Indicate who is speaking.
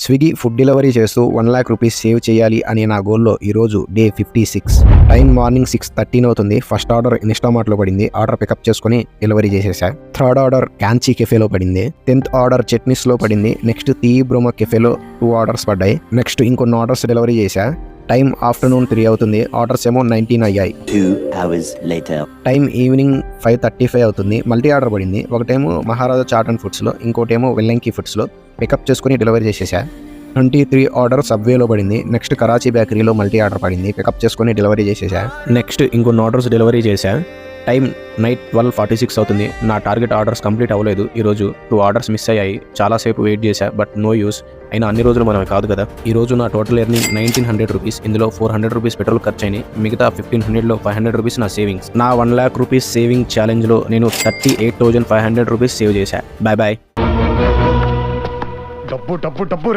Speaker 1: Swiggy food delivery చేస్తూ 1,00,000 rupees save చేయాలి అనే నా గోల్లో ఈరోజు డే 56. టైం మార్నింగ్ 6:13 అవుతుంది. ఫస్ట్ ఆర్డర్ ఇన్స్టామార్ట్లో పడింది. ఆర్డర్ పికప్ చేసుకుని డెలివరీ చేసేసా. థర్డ్ ఆర్డర్ క్యాంచీ కెఫేలో పడింది. 10th ఆర్డర్ చట్నీస్లో పడింది. నెక్స్ట్ బ్రోమా కెఫేలో 2 ఆర్డర్స్ పడ్డాయి. నెక్స్ట్ ఇంకొన్ని ఆర్డర్స్ డెలివరీ చేశా. టైం ఆఫ్టర్నూన్ 3 అవుతుంది. ఆర్డర్స్ ఏమో 19 అయ్యాయి.
Speaker 2: 2 hours later.
Speaker 1: టైం ఈవినింగ్ 5:35 అవుతుంది. మల్టీ ఆర్డర్ పడింది. ఒకటేమో మహారాజా చాట్ అండ్ ఫుడ్స్లో, ఇంకోటేమో వెల్లంకి ఫుడ్స్లో పికప్ చేసుకుని డెలివరీ చేసేసా. 23 ఆర్డర్ సబ్వేలో పడింది. నెక్స్ట్ కరాచీ బేకరీలో మల్టీ ఆర్డర్ పడింది. పికప్ చేసుకుని డెలివరీ చేసేసా. నెక్స్ట్ ఇంకొన్ని ఆర్డర్స్ డెలివరీ చేశా. టైం నైట్ 12:46 అవుతుంది. నా టార్గెట్ ఆర్డర్స్ కంప్లీట్ అవ్వలేదు. ఈరోజు 2 ఆర్డర్స్ మిస్ అయ్యాయి. చాలాసేపు వెయిట్ చేశా, బట్ నో యూస్. అయినా అన్ని రోజులు మనమే కాదు కదా. ఈ రోజు నా టోటల్ ఎర్నింగ్ 1,900 రూపీస్. ఇందులో 400 రూపీస్ పెట్రోల్ ఖర్చు అయినాయి. మిగతా 1,500లో 500 రూపీస్ నా సేవింగ్స్. నా 1,00,000 రూపీస్ సేవింగ్ ఛాలెంజ్లో నేను 38,500 రూపీస్ సేవ్ చేశా. Bye bye.
Speaker 3: డబ్బు డబ్బు డబ్బు